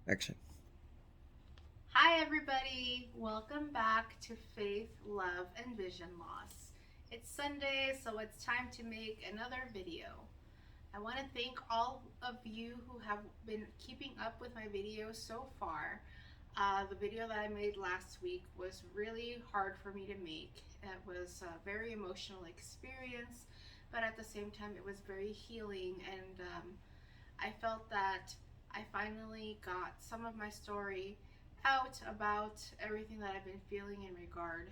Action. Hi, everybody. Welcome back to Faith, Love, and Vision Loss. It's Sunday, so it's time to make another video. I want to thank all of you who have been keeping up with my videos so far. The video that I made last week was really hard for me to make. It was a very emotional experience, but at the same time, it was very healing, and I felt that I finally got some of my story out about everything that I've been feeling in regard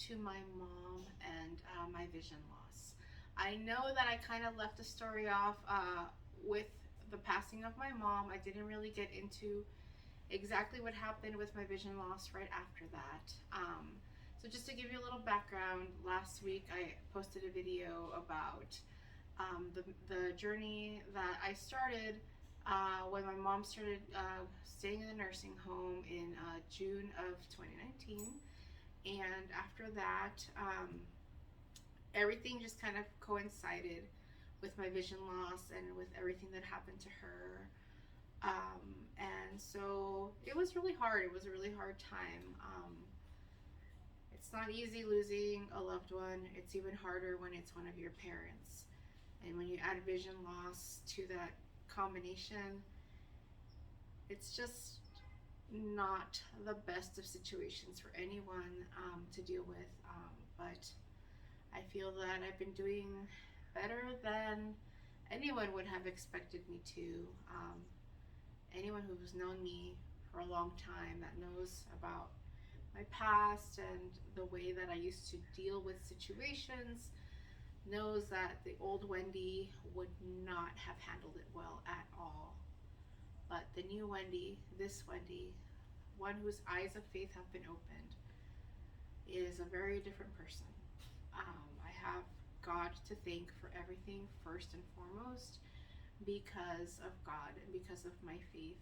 to my mom and my vision loss. I know that I kind of left the story off with the passing of my mom. I didn't really get into exactly what happened with my vision loss right after that. So, just to give you a little background, last week I posted a video about the journey that I started when my mom started staying in the nursing home in June of 2019. And after that, everything just kind of coincided with my vision loss and with everything that happened to her. And so it was really hard. It was a really hard time. It's not easy losing a loved one. It's even harder when it's one of your parents. And when you add vision loss to that combination, it's just not the best of situations for anyone to deal with. But I feel that I've been doing better than anyone would have expected me to. Anyone who's known me for a long time that knows about my past and the way that I used to deal with situations knows that the old Wendy would not have handled it well at all. But the new Wendy, this Wendy, one whose eyes of faith have been opened, is a very different person. I have God to thank for everything first and foremost. Because of God and because of my faith,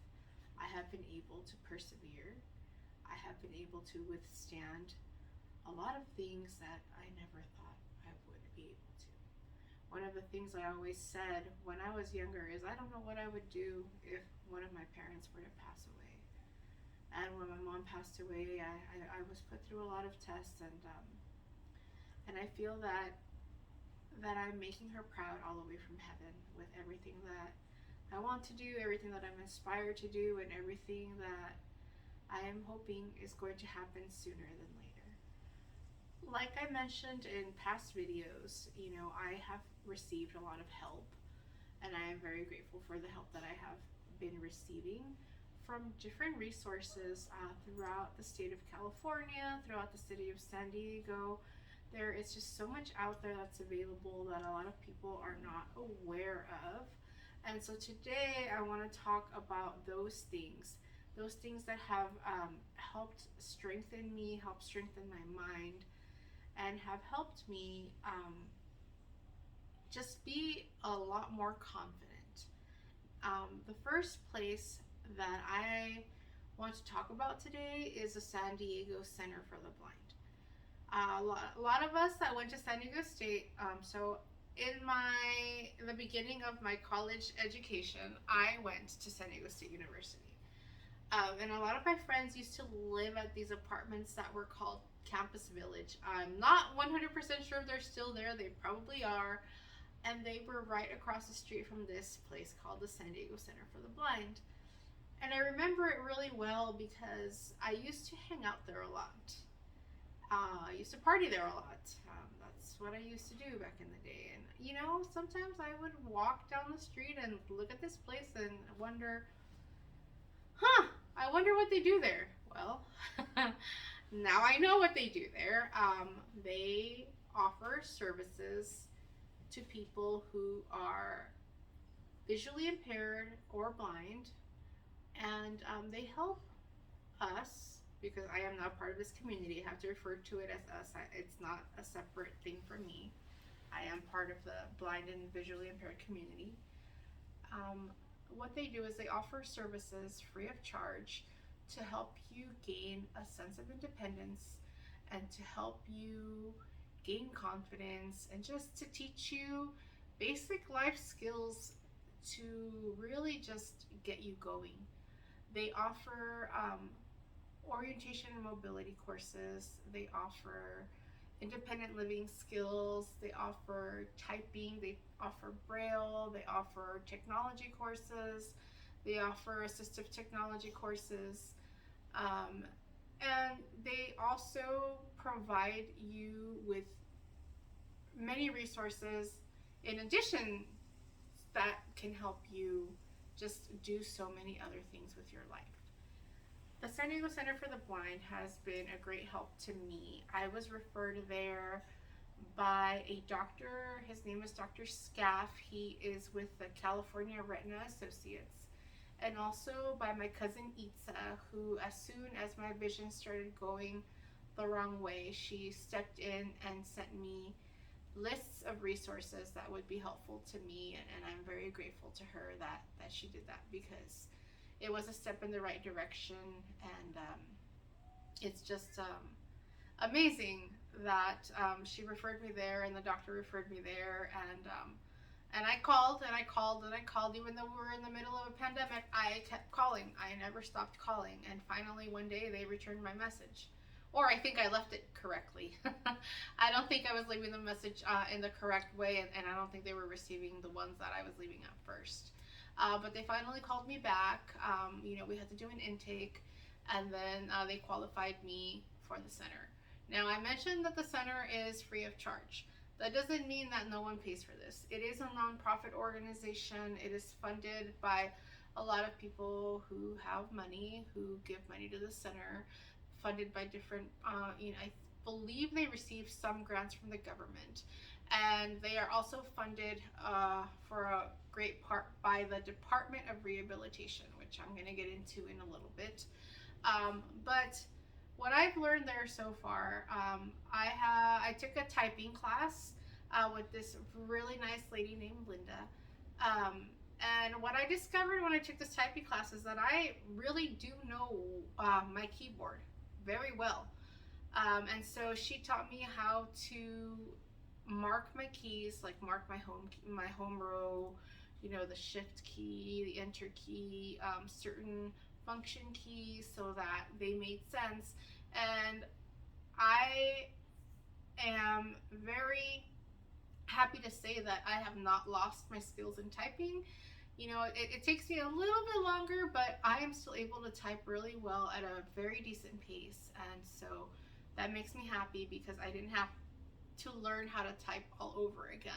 I have been able to persevere. I have been able to withstand a lot of things that I never thought I would be able to. One of the things I always said when I was younger is I don't know what I would do if one of my parents were to pass away. And when my mom passed away, I was put through a lot of tests, and I feel that I'm making her proud all the way from heaven with everything that I want to do, everything that I'm inspired to do, and everything that I am hoping is going to happen sooner than later. Like I mentioned in past videos, I have received a lot of help, and I am very grateful for the help that I have been receiving from different resources throughout the state of California, throughout the city of San Diego. There is just so much out there that's available that a lot of people are not aware of. And so today I want to talk about those things that have helped strengthen me, helped strengthen my mind, and have helped me just be a lot more confident. The first place that I want to talk about today is the San Diego Center for the Blind. A lot of us that went to San Diego State, so in the beginning of my college education, I went to San Diego State University. And a lot of my friends used to live at these apartments that were called Campus Village. I'm not 100% sure if they're still there. They probably are. And they were right across the street from this place called the San Diego Center for the Blind. And I remember it really well because I used to hang out there a lot. I used to party there a lot. That's what I used to do back in the day. And, sometimes I would walk down the street and look at this place and wonder, I wonder what they do there. Well, now I know what they do there. They offer services to people who are visually impaired or blind, and they help us because I am now part of this community. I have to refer to it as us. It's not a separate thing for me. I am part of the blind and visually impaired community. Um, what they do is they offer services free of charge to help you gain a sense of independence and to help you gain confidence and just to teach you basic life skills to really just get you going. They offer orientation and mobility courses. They offer independent living skills. They offer typing. They offer braille. They offer technology courses. They offer assistive technology courses. Um, and they also provide you with many resources in addition that can help you just do so many other things with your life. The San Diego Center for the Blind has been a great help to me. I was referred there by a doctor. His name is Dr. Scaff. He is with the California Retina Associates. And also by my cousin Itza, who, as soon as my vision started going the wrong way, she stepped in and sent me lists of resources that would be helpful to me, and I'm very grateful to her that she did that, because it was a step in the right direction. And it's just amazing that she referred me there and the doctor referred me there. And I called and I called and I called, even though we were in the middle of a pandemic. I kept calling. I never stopped calling. And finally, one day, they returned my message. Or I think I left it correctly. I don't think I was leaving the message in the correct way, and I don't think they were receiving the ones that I was leaving at first. But they finally called me back. We had to do an intake, and then they qualified me for the center. Now, I mentioned that the center is free of charge. That doesn't mean that no one pays for this. It is a nonprofit organization. It is funded by a lot of people who have money, who give money to the center, funded by different, I believe they receive some grants from the government. And they are also funded for a great part by the Department of Rehabilitation, which I'm going to get into in a little bit. But what I've learned there so far, I took a typing class with this really nice lady named Linda. And what I discovered when I took this typing class is that I really do know my keyboard very well. And so she taught me how to mark my keys, like mark my home row, the shift key, the enter key, certain function keys, so that they made sense. And I am very happy to say that I have not lost my skills in typing. It takes me a little bit longer, but I am still able to type really well at a very decent pace. And so that makes me happy, because I didn't have to learn how to type all over again.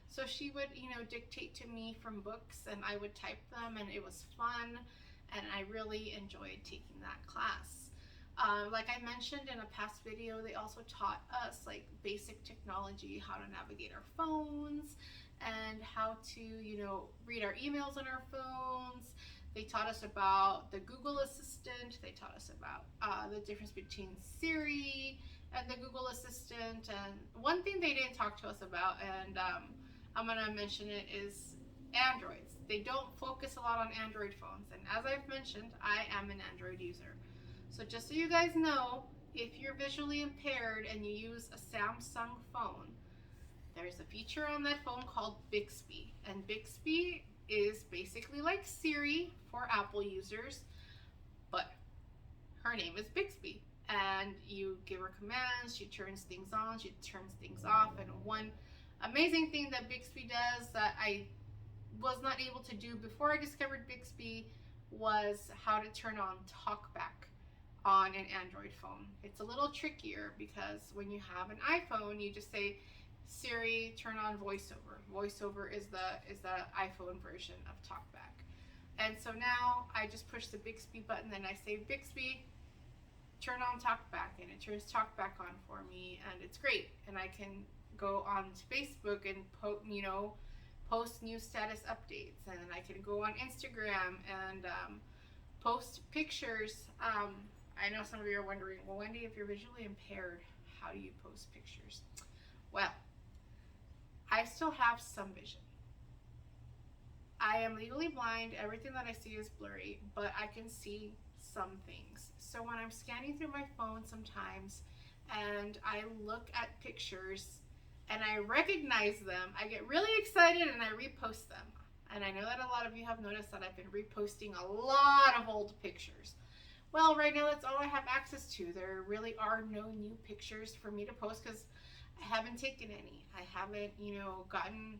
So she would, dictate to me from books, and I would type them, and it was fun. And I really enjoyed taking that class. Like I mentioned in a past video, they also taught us like basic technology, how to navigate our phones, and how to, read our emails on our phones. They taught us about the Google Assistant. They taught us about the difference between Siri and the Google Assistant. And one thing they didn't talk to us about, and I'm going to mention it, is Androids. They don't focus a lot on Android phones. And as I've mentioned, I am an Android user. So just so you guys know, if you're visually impaired and you use a Samsung phone, there's a feature on that phone called Bixby. And Bixby is basically like Siri for Apple users, but her name is Bixby. And you give her commands, she turns things on, she turns things off. And one amazing thing that Bixby does that I was not able to do before I discovered Bixby was how to turn on TalkBack on an Android phone. It's a little trickier, because when you have an iPhone, you just say, Siri, turn on VoiceOver. VoiceOver is the iPhone version of TalkBack. And so now I just push the Bixby button and I say, Bixby, turn on TalkBack, and it turns TalkBack on for me, and it's great. And I can go on to Facebook and post new status updates, and I can go on Instagram and post pictures. I know some of you are wondering, well, Wendy, if you're visually impaired, how do you post pictures? Well, I still have some vision. I am legally blind. Everything that I see is blurry, but I can see some things. So when I'm scanning through my phone sometimes and I look at pictures and I recognize them, I get really excited and I repost them. And I know that a lot of you have noticed that I've been reposting a lot of old pictures. Well, right now that's all I have access to. There really are no new pictures for me to post because I haven't taken any. I haven't, gotten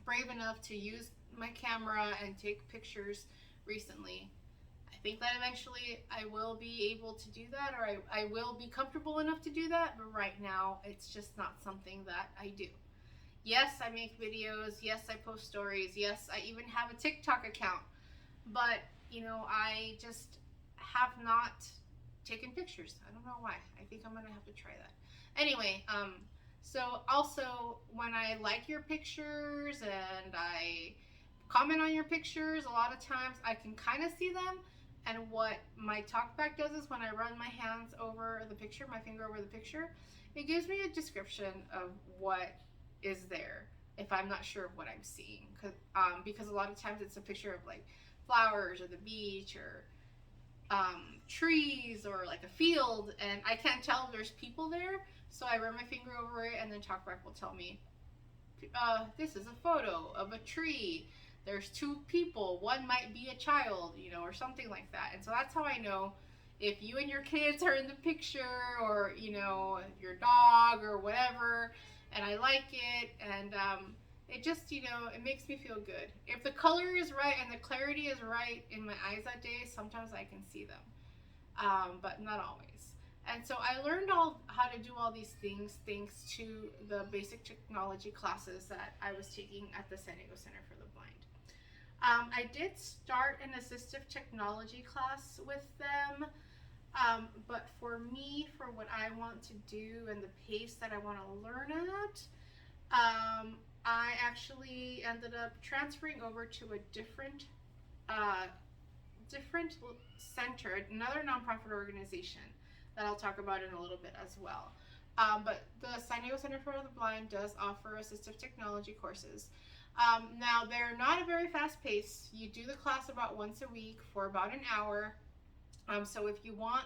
brave enough to use my camera and take pictures recently. I think that eventually I will be able to do that, or I will be comfortable enough to do that, but right now it's just not something that I do. Yes, I make videos. Yes, I post stories. Yes, I even have a TikTok account. But, I just have not taken pictures. I don't know why. I think I'm going to have to try that. Anyway, so also when I like your pictures and I comment on your pictures, a lot of times I can kind of see them. And what my talkback does is when I run my hands over the picture, my finger over the picture, it gives me a description of what is there if I'm not sure of what I'm seeing. Because a lot of times it's a picture of like flowers or the beach or trees or like a field, and I can't tell if there's people there. So I run my finger over it, and then TalkBack will tell me, this is a photo of a tree. There's two people. One might be a child, or something like that. And so that's how I know if you and your kids are in the picture, or your dog or whatever. And I like it, and it just it makes me feel good. If the color is right and the clarity is right in my eyes that day, sometimes I can see them, but not always. And so I learned how to do all these things thanks to the basic technology classes that I was taking at the San Diego Center for the Blind. I did start an assistive technology class with them, but for me, for what I want to do and the pace that I want to learn at, I actually ended up transferring over to a different center, another nonprofit organization that I'll talk about in a little bit as well. But the San Diego Center for the Blind does offer assistive technology courses. Now, they're not a very fast pace. You do the class about once a week for about an hour. So if you want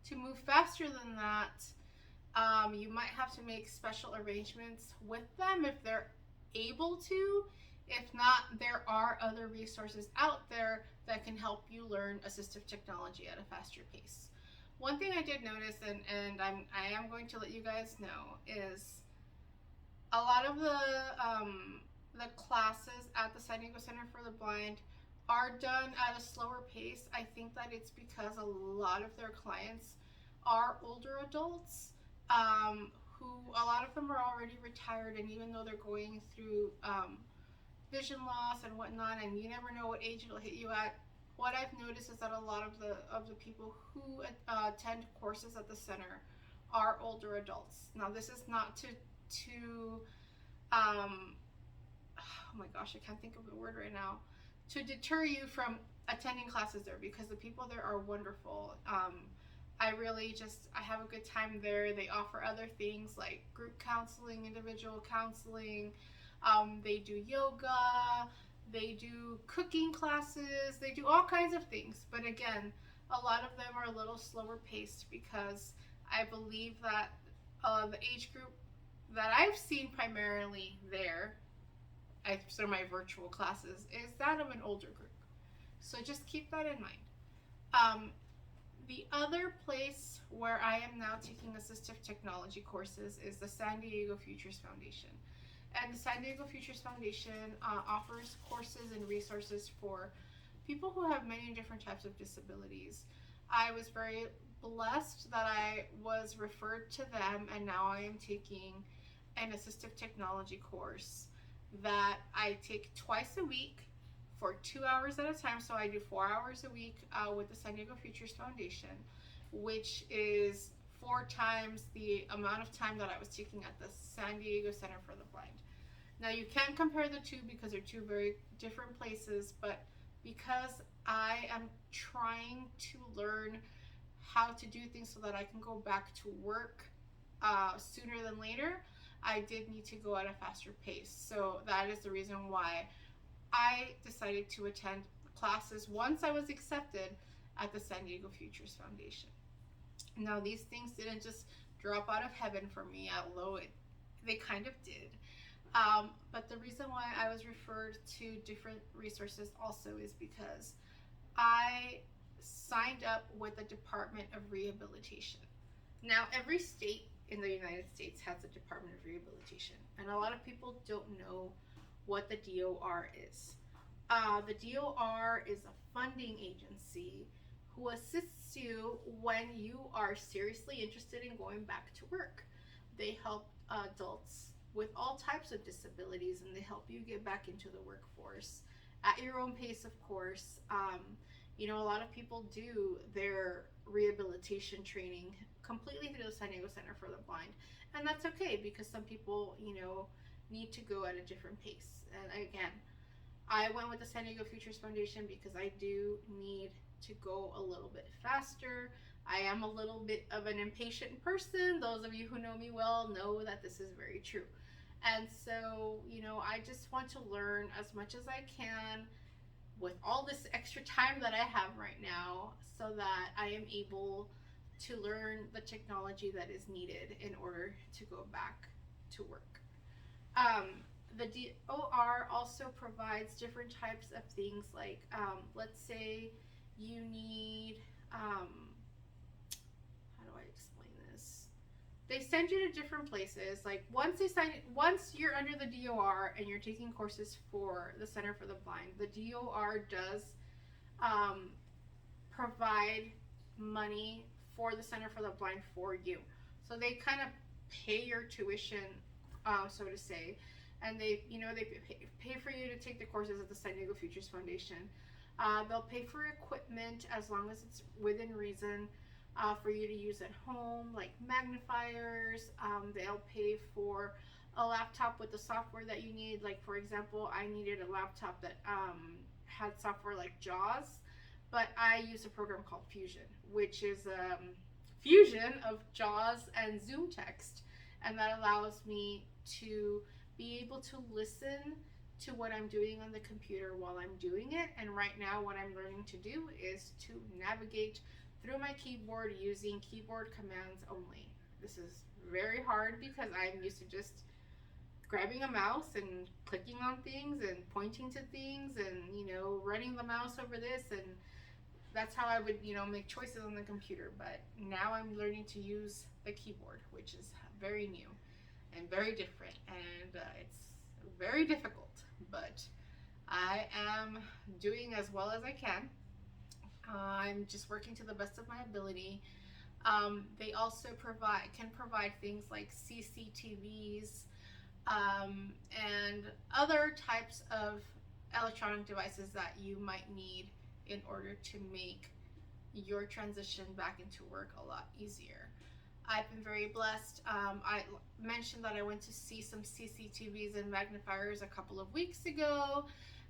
to move faster than that, you might have to make special arrangements with them if they're able to. If not, there are other resources out there that can help you learn assistive technology at a faster pace. One thing I did notice, and I am going to let you guys know, is a lot of the classes at the San Diego Center for the Blind are done at a slower pace. I think that it's because a lot of their clients are older adults, who a lot of them are already retired, and even though they're going through vision loss and whatnot, and you never know what age it'll hit you at. What I've noticed is that a lot of the people who attend courses at the center are older adults. Now, this is not to oh my gosh, I can't think of the word right now, to deter you from attending classes there, because the people there are wonderful. I have a good time there. They offer other things like group counseling, individual counseling. They do yoga. They do cooking classes. They do all kinds of things. But again, a lot of them are a little slower paced because I believe that the age group that I've seen primarily there, so my virtual classes, is that of an older group. So just keep that in mind. The other place where I am now taking assistive technology courses is the San Diego Futures Foundation. And the San Diego Futures Foundation offers courses and resources for people who have many different types of disabilities. I was very blessed that I was referred to them, and now I am taking an assistive technology course that I take twice a week for 2 hours at a time. So I do 4 hours a week with the San Diego Futures Foundation, which is 4 times the amount of time that I was taking at the San Diego Center for the Blind. Now, you can't compare the two because they're two very different places, but because I am trying to learn how to do things so that I can go back to work sooner than later, I did need to go at a faster pace. So that is the reason why I decided to attend classes once I was accepted at the San Diego Futures Foundation. Now, these things didn't just drop out of heaven for me, although they kind of did. But the reason why I was referred to different resources also is because I signed up with the Department of Rehabilitation. Now, every state in the United States has a Department of Rehabilitation, and a lot of people don't know what the DOR is. The DOR is a funding agency who assists you when you are seriously interested in going back to work. They help adults with all types of disabilities, and they help you get back into the workforce at your own pace, of course. A lot of people do their rehabilitation training completely through the San Diego Center for the Blind, and that's okay because some people, need to go at a different pace. And again, I went with the San Diego Futures Foundation because I do need to go a little bit faster. I am a little bit of an impatient person. Those of you who know me well know that this is very true. And so, I just want to learn as much as I can with all this extra time that I have right now so that I am able to learn the technology that is needed in order to go back to work. The DOR also provides different types of things like, let's say you need, how do I explain this? They send you to different places. Like once you're under the DOR and you're taking courses for the Center for the Blind, the DOR does provide money for the Center for the Blind for you. So they kind of pay your tuition, so to say, and they pay for you to take the courses at the San Diego Futures Foundation. They'll pay for equipment as long as it's within reason for you to use at home, like magnifiers. They'll pay for a laptop with the software that you need. Like, for example, I needed a laptop that had software like JAWS, but I use a program called Fusion, which is fusion of JAWS and Zoom text, and that allows me to be able to listen to what I'm doing on the computer while I'm doing it. And right now what I'm learning to do is to navigate through my keyboard using keyboard commands only. This is very hard because I'm used to just grabbing a mouse and clicking on things and pointing to things and running the mouse over this, and that's how I would make choices on the computer. But now I'm learning to use the keyboard, which is very new and very different, and it's very difficult, but I am doing as well as I can. I'm just working to the best of my ability. They also can provide things like CCTVs and other types of electronic devices that you might need in order to make your transition back into work a lot easier. I've been very blessed. I mentioned that I went to see some CCTVs and magnifiers a couple of weeks ago,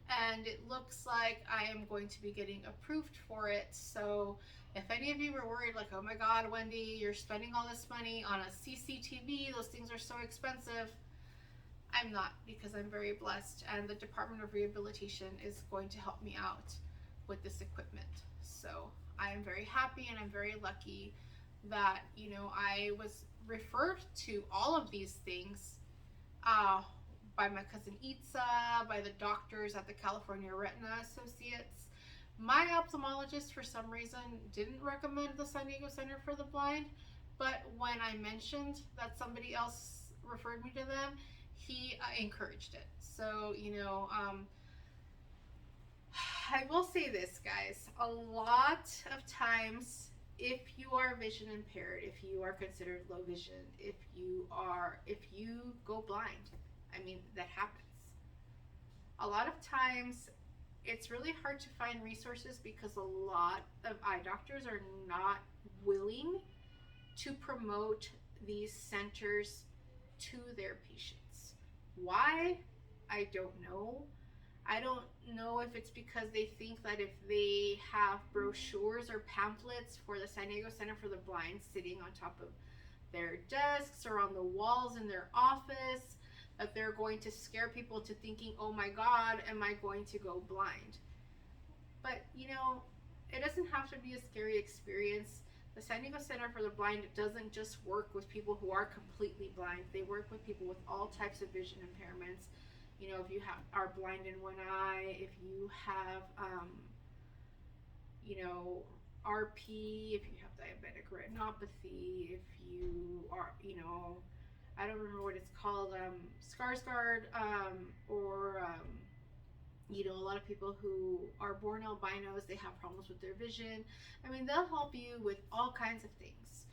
and it looks like I am going to be getting approved for it. So if any of you were worried, like, oh my God, Wendy, you're spending all this money on a CCTV, those things are so expensive, I'm not, because I'm very blessed, and the Department of Rehabilitation is going to help me out with this equipment. So I am very happy and I'm very lucky that I was referred to all of these things by my cousin Itza, by the doctors at the California Retina Associates. My ophthalmologist, for some reason, didn't recommend the San Diego Center for the Blind, but when I mentioned that somebody else referred me to them, he encouraged it. So I will say this, guys, a lot of times, if you are vision impaired, if you are considered low vision, if you go blind, that happens. A lot of times it's really hard to find resources because a lot of eye doctors are not willing to promote these centers to their patients. Why? I don't know. I don't know if it's because they think that if they have brochures or pamphlets for the San Diego Center for the Blind sitting on top of their desks or on the walls in their office, that they're going to scare people to thinking, oh my God, am I going to go blind? But it doesn't have to be a scary experience. The San Diego Center for the Blind doesn't just work with people who are completely blind. They work with people with all types of vision impairments. You know, if you are blind in one eye, if you have, you know, RP, if you have diabetic retinopathy, if you are, you know, I don't remember what it's called, Skarsgård, or you know, a lot of people who are born albinos, they have problems with their vision. I mean, they'll help you with all kinds of things.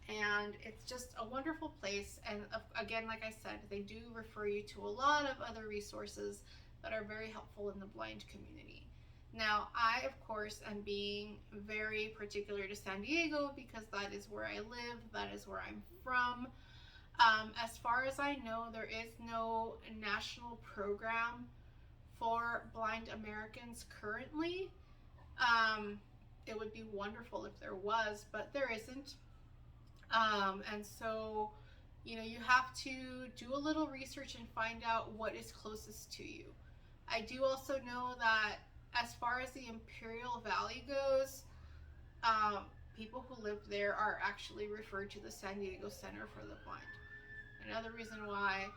And it's just a wonderful place. And again, like I said, they do refer you to a lot of other resources that are very helpful in the blind community. Now, I, of course, am being very particular to San Diego because that is where I live, that is where I'm from. As far as I know, there is no national program for blind Americans currently. It would be wonderful if there was, but there isn't. And so, you know, you have to do a little research and find out what is closest to you. I do also know that as far as the Imperial Valley goes, people who live there are actually referred to the San Diego Center for the Blind. Another reason why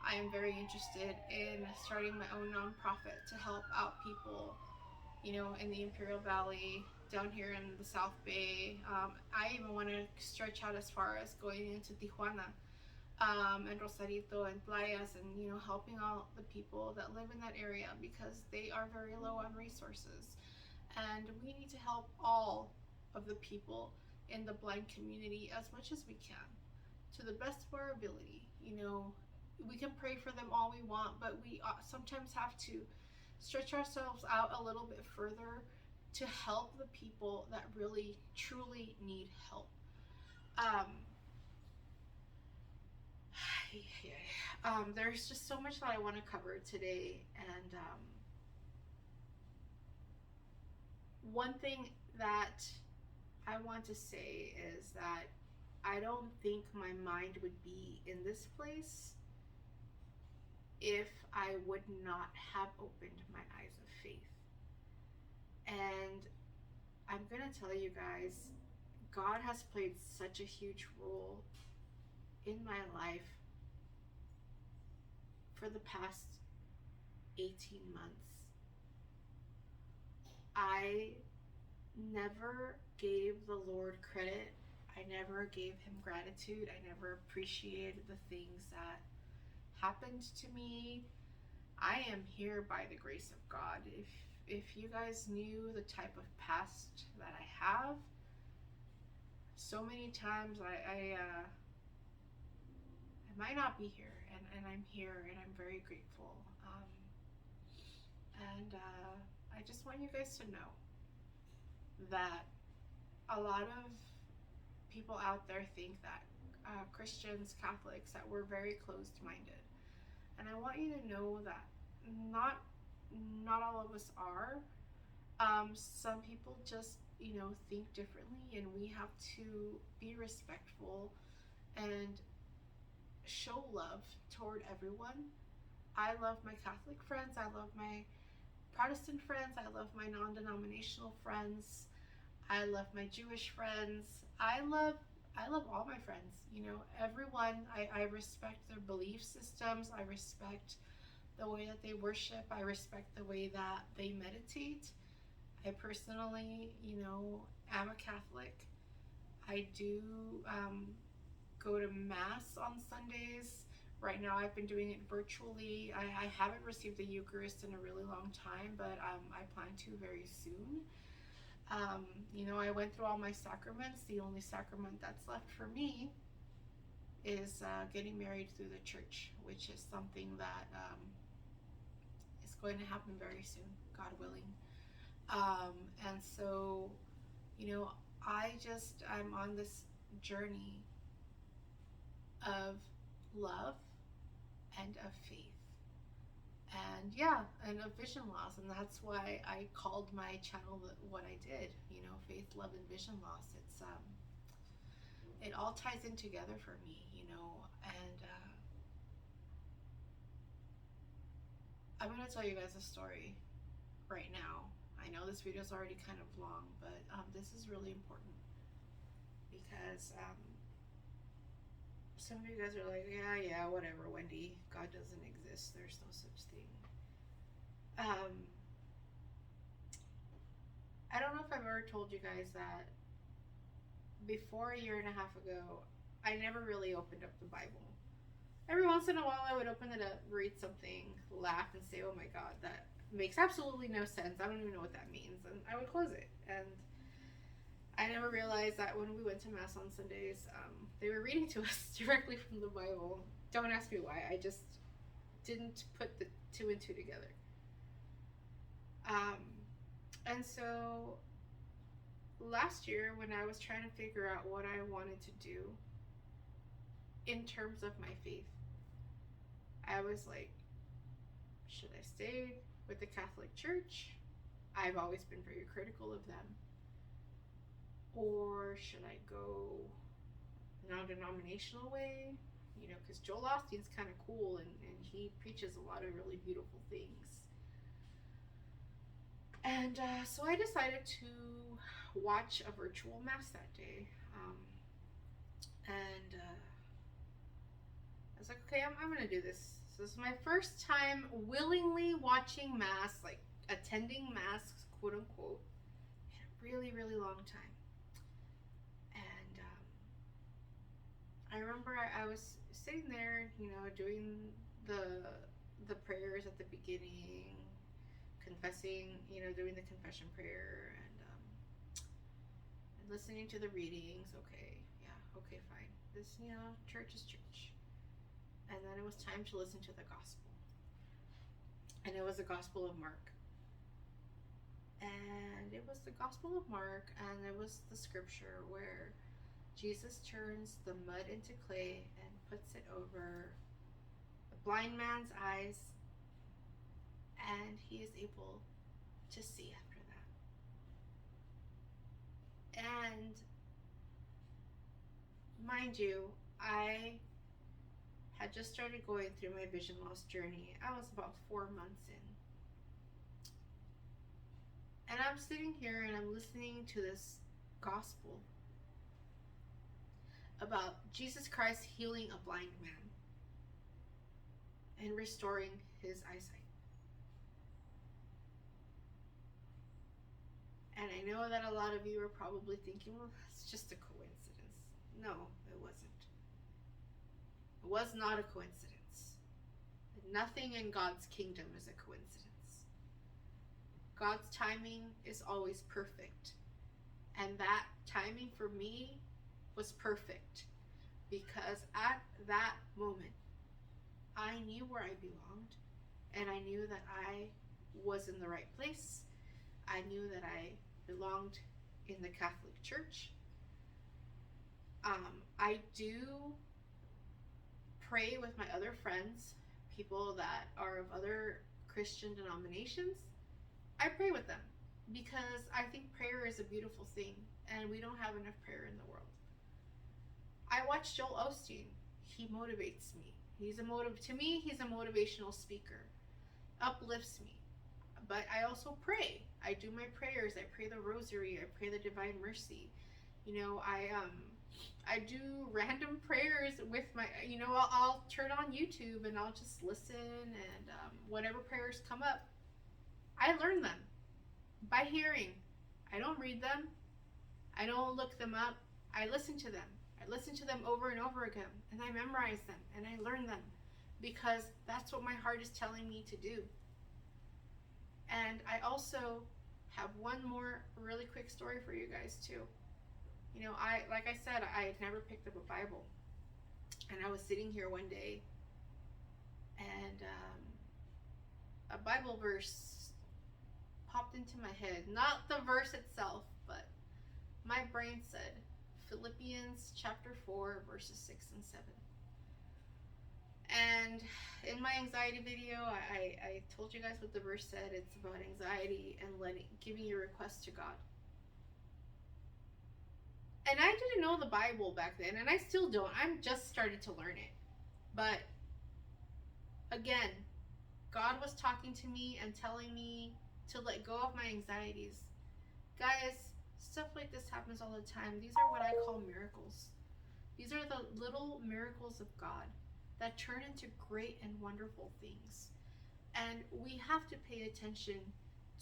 I am very interested in starting my own nonprofit to help out people, you know, in the Imperial Valley, down here in the South Bay. I even want to stretch out as far as going into Tijuana, and Rosarito and Playas, and, you know, helping out the people that live in that area because they are very low on resources. And we need to help all of the people in the blind community as much as we can, to the best of our ability. You know, we can pray for them all we want, but we sometimes have to stretch ourselves out a little bit further to help the people that really, truly need help. There's just so much that I want to cover today, and one thing that I want to say is that I don't think my mind would be in this place if I would not have opened my eyes of faith. And I'm gonna tell you guys, God has played such a huge role in my life for the past 18 months. I never gave the Lord credit. I never gave him gratitude. I never appreciated the things that happened to me. I am here by the grace of God. If you guys knew the type of past that I have, so many times I might not be here, and I'm here, and I'm very grateful. I just want you guys to know that a lot of people out there think that Christians, Catholics, that we're very closed-minded. And I want you to know that not all of us are. Some people just, you know, think differently, and we have to be respectful and show love toward everyone. I love my Catholic friends. I love my Protestant friends. I love my non-denominational friends. I love my Jewish friends. I love all my friends. You know, everyone. I respect their belief systems. I respect the way that they worship. I respect the way that they meditate. I personally, you know, am a Catholic. I do go to Mass on Sundays. Right now I've been doing it virtually. I haven't received the Eucharist in a really long time, but I plan to very soon. You know, I went through all my sacraments. The only sacrament that's left for me is getting married through the church, which is something that is going to happen very soon, God willing. And so, you know, I'm on this journey of love and of faith. And yeah, and of vision loss. And that's why I called my channel what I did, you know, faith, love, and vision loss. It's, it all ties in together for me, you know, and I'm going to tell you guys a story right now. I know this video is already kind of long, but this is really important. because some of you guys are like, yeah, whatever, Wendy. God doesn't exist. There's no such thing. I don't know if I've ever told you guys that before a year and a half ago, I never really opened up the Bible. Every once in a while, I would open it up, read something, laugh, and say, oh my God, that makes absolutely no sense. I don't even know what that means. And I would close it. And I never realized that when we went to Mass on Sundays, they were reading to us directly from the Bible. Don't ask me why. I just didn't put the two and two together. And so last year, when I was trying to figure out what I wanted to do in terms of my faith, I was like, should I stay with the Catholic Church? I've always been very critical of them. Or should I go non-denominational way? You know, because Joel Osteen's kind of cool, and he preaches a lot of really beautiful things. And so I decided to watch a virtual Mass that day. And I was like, okay, I'm going to do this. So this is my first time willingly watching Mass, like attending Mass, quote unquote, in a really, really long time. And I remember I was sitting there, you know, doing the prayers at the beginning, confessing, you know, doing the confession prayer, and listening to the readings. Okay, yeah, okay, fine. This, you know, church is church. And then it was time to listen to the gospel. And it was the Gospel of Mark. And it was the Gospel of Mark, and it was the scripture where Jesus turns the mud into clay and puts it over the blind man's eyes, and he is able to see after that. And mind you, I had just started going through my vision loss journey. I was about 4 months in. And I'm sitting here and I'm listening to this gospel about Jesus Christ healing a blind man and restoring his eyesight. And I know that a lot of you are probably thinking, well, that's just a coincidence. No, it wasn't. It was not a coincidence. Nothing in God's kingdom is a coincidence. God's timing is always perfect. And that timing for me was perfect, because at that moment, I knew where I belonged, and I knew that I was in the right place. I knew that I belonged in the Catholic Church. I do pray with my other friends, people that are of other Christian denominations. I pray with them because I think prayer is a beautiful thing, and we don't have enough prayer in the world. I watch Joel Osteen. He motivates me. To me, he's a motivational speaker. Uplifts me. But I also pray. I do my prayers. I pray the rosary. I pray the Divine Mercy. You know, I do random prayers with my, you know, I'll turn on YouTube and I'll just listen, and whatever prayers come up, I learn them by hearing. I don't read them. I don't look them up. I listen to them. I listen to them over and over again, and I memorize them, and I learn them, because that's what my heart is telling me to do. And I also have one more really quick story for you guys too. You know, like I said, I had never picked up a Bible, and I was sitting here one day, and a Bible verse popped into my head. Not the verse itself, but my brain said Philippians chapter 4, verses 6 and 7. And in my anxiety video, I told you guys what the verse said. It's about anxiety and giving your request to God. And I didn't know the Bible back then, and I still don't. I'm just starting to learn it. But again, God was talking to me and telling me to let go of my anxieties. Guys, Stuff like this happens all the time. These are what I call miracles. These are the little miracles of God that turn into great and wonderful things. And we have to pay attention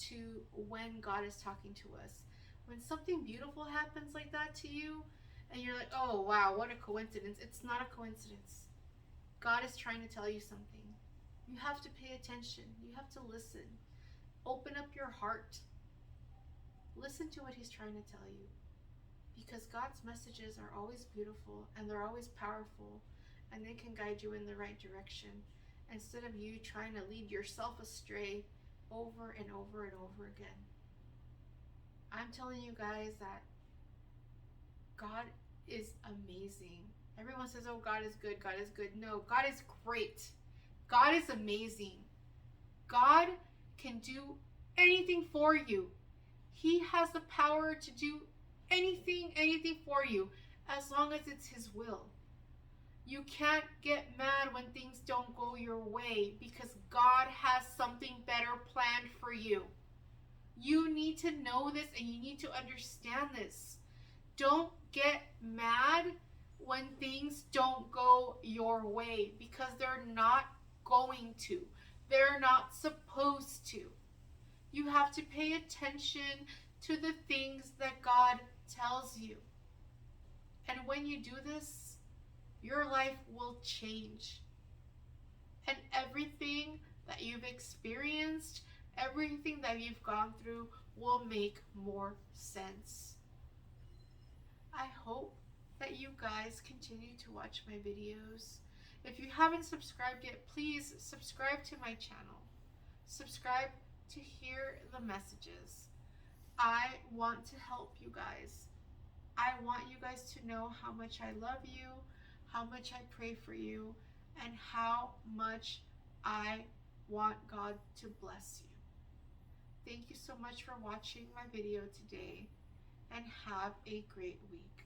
to when God is talking to us. When something beautiful happens like that to you, and you're like, oh wow, what a coincidence. It's not a coincidence. God is trying to tell you something. You have to pay attention. You have to listen. Open up your heart. Listen to what He's trying to tell you. Because God's messages are always beautiful and they're always powerful, and they can guide you in the right direction instead of you trying to lead yourself astray over and over and over again. I'm telling you guys that God is amazing. Everyone says, oh, God is good, God is good. No, God is great. God is amazing. God can do anything for you. He has the power to do anything for you, as long as it's His will. You can't get mad when things don't go your way, because God has something better planned for you. You need to know this and you need to understand this. Don't get mad when things don't go your way, because they're not going to. They're not supposed to. You have to pay attention to the things that God tells you. And when you do this, your life will change. And everything that you've experienced, everything that you've gone through will make more sense. I hope that you guys continue to watch my videos. If you haven't subscribed yet, please subscribe to my channel. Subscribe to hear the messages. I want to help you guys. I want you guys to know how much I love you, how much I pray for you, and how much I want God to bless you. Thank you so much for watching my video today, and have a great week.